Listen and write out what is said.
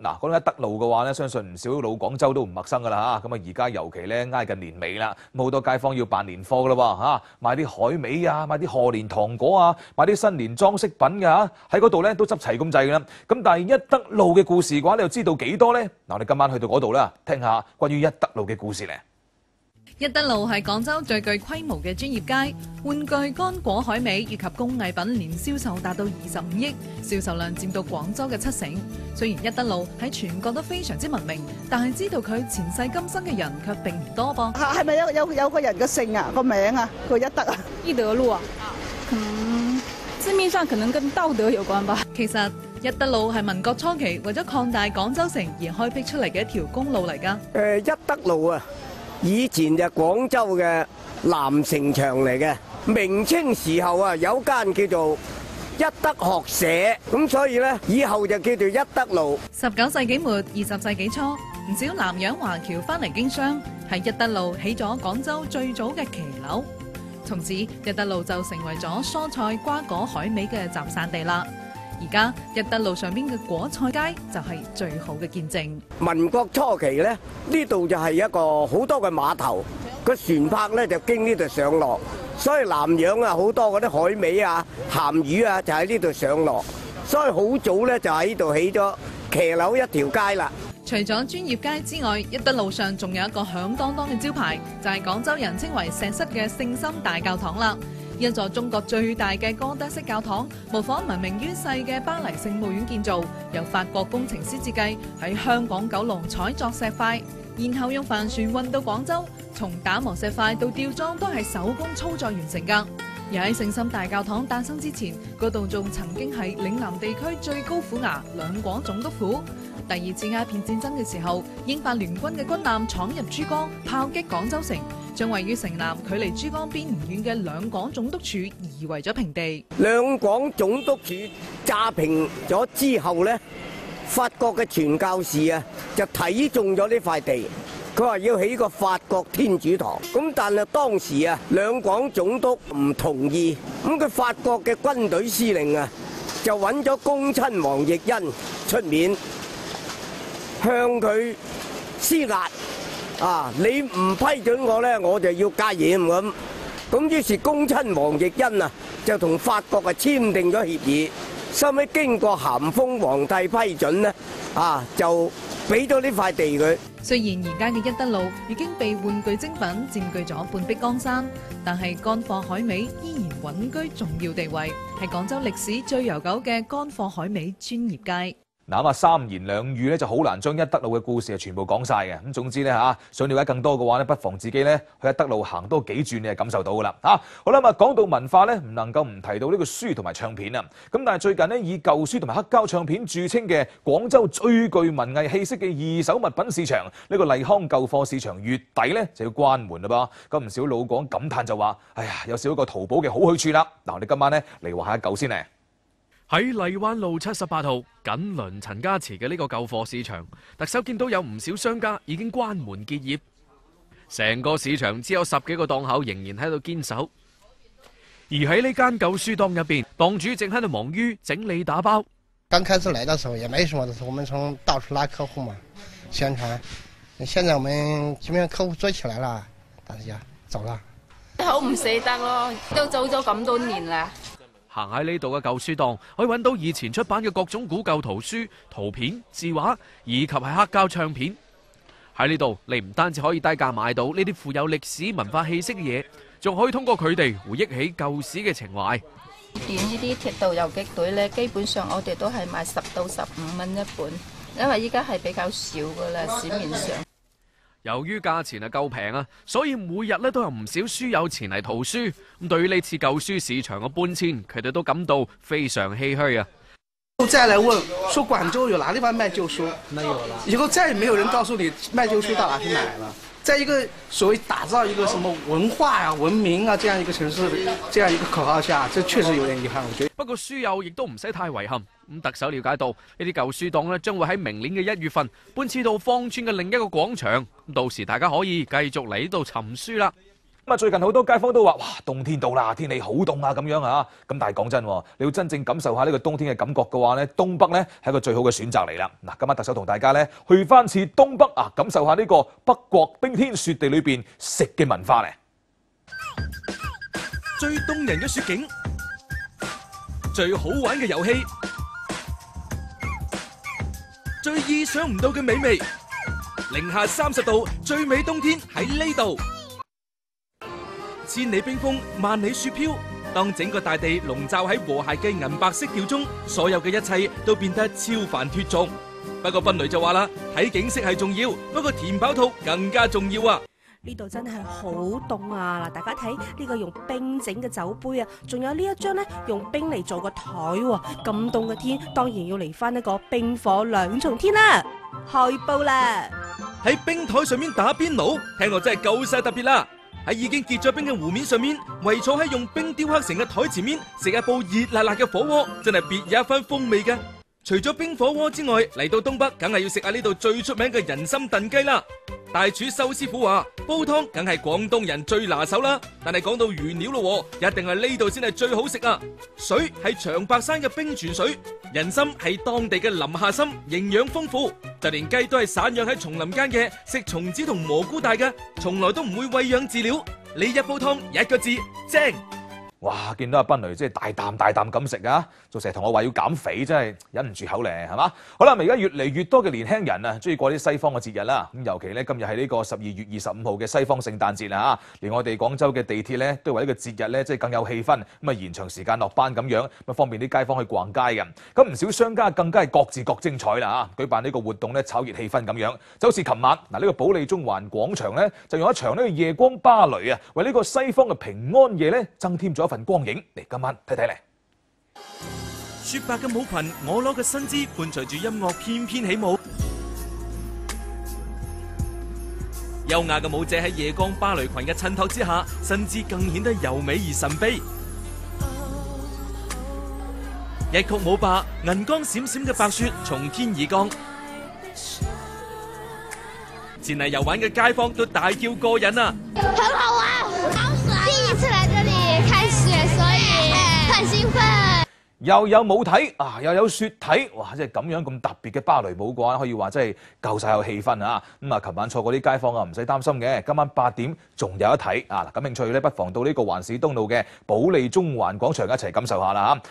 嗱，講到一德路嘅話咧，相信唔少老廣州都唔陌生噶啦嚇。咁啊，而家尤其咧挨近年尾啦，咁好多街坊要辦年貨噶啦喎嚇，買啲海味啊，買啲賀年糖果啊，買啲新年裝飾品㗎嚇，喺嗰度咧都執齊咁滯㗎啦。咁但係一德路嘅故事嘅話，你又知道幾多咧？嗱，我哋今晚去到嗰度啦，聽下關於一德路嘅故事咧。一德路係廣州最具規模嘅專業街，玩具、乾果、海味以及工藝品年銷售達到25億，銷售量佔到廣州嘅70%。雖然一德路喺全國都非常之聞名，但係知道佢前世今生嘅人卻並唔多噃。係咪有個人嘅姓啊？個名啊？個一德啊？一德路啊？字面上可能跟道德有關吧。其實一德路係民國初期為咗擴大廣州城而開闢出嚟嘅一條公路嚟㗎。一德路啊！以前就廣州嘅南城牆嚟嘅，明清時候啊有間叫做一德學社，咁所以咧以後就叫做一德路。19世紀末、20世紀初，唔少南洋華僑翻嚟經商，喺一德路起咗廣州最早嘅騎樓，從此一德路就成為咗蔬菜、瓜果、海味嘅集散地啦。而家一德路上邊嘅果菜街就係最好嘅見證。民國初期咧，呢度就係一個好多嘅碼頭，個船舶咧就經呢度上落，所以南洋啊好多嗰啲海味啊、鹹魚啊就喺呢度上落，所以好早咧就喺呢度起咗騎樓一條街啦。除咗專業街之外，一德路上仲有一個響當當嘅招牌，就係廣州人稱為石室嘅聖心大教堂啦。一座中國最大嘅哥德式教堂，模仿聞名於世嘅巴黎聖母院建造，由法國工程師設計，喺香港九龍採作石塊，然後用帆船運到廣州，從打磨石塊到吊裝都係手工操作完成㗎。而喺聖心大教堂誕生之前，嗰度仲曾經係嶺南地區最高府衙兩廣總督府。第二次鴉片戰爭嘅時候，英法聯軍嘅軍艦闖入珠江，炮擊廣州城，將位於城南、距離珠江邊唔遠嘅兩廣總督署夷為咗平地。兩廣總督署炸平咗之後呢，法國嘅傳教士啊就睇中咗呢塊地，佢話要起個法國天主堂。咁但係當時啊，兩廣總督唔同意，咁佢法國嘅軍隊司令啊就揾咗恭親王奕欣出面，向佢施壓啊！你唔批准我咧，我就要戒嚴咁。咁於是恭親王奕欣啊，就同法國啊簽訂咗協議。收尾經過咸豐皇帝批准咧，就俾咗呢塊地佢。雖然而家嘅一德路已經被玩具精品佔據咗半壁江山，但係乾貨海味依然穩居重要地位，係廣州歷史最悠久嘅乾貨海味專業街。嗱咁啊，三言兩語咧就好難將一德路嘅故事啊全部講晒嘅。咁總之咧嚇，想了解更多嘅話咧，不妨自己咧去一德路行多幾轉，你係感受到噶啦嚇。好啦，咁啊講到文化咧，唔能夠唔提到呢個書同埋唱片啊。咁但係最近呢，以舊書同埋黑膠唱片著稱嘅廣州最具文藝氣息嘅二手物品市場，呢個麗康舊貨市場月底咧就要關門啦噃。咁唔少老廣感嘆就話：哎呀，有少一個淘寶嘅好去處啦。嗱，我哋今晚咧嚟話下一舊先咧。喺荔灣路78號緊鄰陳家祠嘅呢個舊貨市場，特首見到有唔少商家已經關門結業，成個市場只有10幾個檔口仍然喺度堅守。而喺呢間舊書檔入邊，檔主正喺度忙於整理打包。剛開始來的時候也沒什麼的時候，我們從到處拉客戶嘛，宣傳。現在我們基本上客戶做起來了，大家走了。好唔捨得咯，都走咗咁多年啦。行喺呢度嘅舊書檔，可以揾到以前出版嘅各種古舊圖書、圖片、字畫，以及係黑膠唱片。喺呢度，你唔單止可以低價買到呢啲富有歷史文化氣息嘅嘢，仲可以通過佢哋回憶起舊時嘅情懷。短呢啲鐵道遊擊隊呢，基本上我哋都係賣10到15蚊一本，因為依家係比較少噶啦，市面上。由於價錢係夠平啊，所以每日咧都有唔少書友前嚟淘書。咁對於呢次舊書市場嘅搬遷，佢哋都感到非常唏噓啊！再來問說廣州有哪地方賣舊書？沒有了，以後再也沒有人告訴你賣舊書到哪去買了。在一個所謂打造一個什麼文化啊、文明啊這樣一個城市，這樣一個口號下，這確實有點遺憾。我覺得。不過書友亦都唔使太遺憾。咁特首了解到呢啲舊書檔咧，將會喺明年嘅1月份搬遷到芳村嘅另一個廣場。到時大家可以繼續嚟呢度尋書啦。咁啊，最近好多街坊都話：哇，冬天到啦，天氣好凍啊咁樣啊。咁但係講真，你要真正感受下呢個冬天嘅感覺嘅話咧，東北咧係一個最好嘅選擇嚟啦。嗱，今晚特首同大家咧去翻次東北啊，感受下呢個北國冰天雪地裏邊食嘅文化咧。最動人嘅雪景，最好玩嘅遊戲，最意想唔到嘅美味，零下30度，最美冬天喺呢度。千里冰封，萬里雪飄，當整個大地籠罩喺和諧嘅銀白色調中，所有嘅一切都變得超凡脫俗。不過芬雷就話啦，睇景色係重要，不過填飽肚更加重要啊！呢度真係好凍啊！嗱，大家睇呢個用冰整嘅酒杯啊，仲有呢一張咧用冰嚟做個台喎。咁凍嘅天，當然要嚟翻一個冰火兩重天啦！開煲啦！喺冰台上面打邊爐，聽落真係夠晒特別啦！喺已經結咗冰嘅湖面上面，圍坐喺用冰雕刻成嘅台前面，食一煲熱辣辣嘅火鍋，真係別有一番風味嘅。除咗冰火鍋之外，嚟到東北梗係要食下呢度最出名嘅人參燉雞啦。大廚修師傅話，煲湯梗係廣東人最拿手啦。但係講到原料咯，一定係呢度先係最好食啊！水係長白山嘅冰泉水，人參係當地嘅林下參，營養豐富。就連雞都係散養喺叢林間嘅，食松子同蘑菇大嘅，從來都唔會餵養飼料。呢一煲湯一個字，正！哇！見到阿賓雷即係大啖咁食啊，仲成日同我話要減肥，真係忍唔住口咧，係嘛？好啦，而家越嚟越多嘅年輕人啊，中意過啲西方嘅節日啦。咁尤其咧，今日係呢個12月25號嘅西方聖誕節啦嚇，連我哋廣州嘅地鐵咧都為呢個節日咧即係更有氣氛，咁啊延長時間落班咁樣，咁方便啲街坊去逛街嘅。咁唔少商家更加係各自各精彩啦嚇，舉辦呢個活動咧炒熱氣氛咁樣。就好似琴晚嗱，呢個保利中環廣場咧就用一場呢個夜光芭蕾啊，為呢個西方嘅平安夜咧增添咗一份光影。嚟今晚睇睇嚟。雪白嘅舞裙，我攞嘅身姿伴隨住音樂翩翩起舞。優雅嘅舞者喺夜光芭蕾裙嘅襯托之下，身姿更顯得柔美而神秘。一曲舞罷，銀光閃閃嘅白雪從天而降。前嚟遊玩嘅街坊都大叫過癮啊！很好玩，第一次來這裡看雪，所以很興奮。又有舞睇啊，又有雪睇，哇！即係咁樣咁特別嘅芭蕾舞嘅話，可以話真係夠晒有氣氛啊！咁啊，琴晚錯過啲街坊啊，唔使擔心嘅，今晚8點仲有得睇啊！嗱，感興趣咧，不妨到呢個環市東路嘅保利中環廣場一齊感受下啦嚇。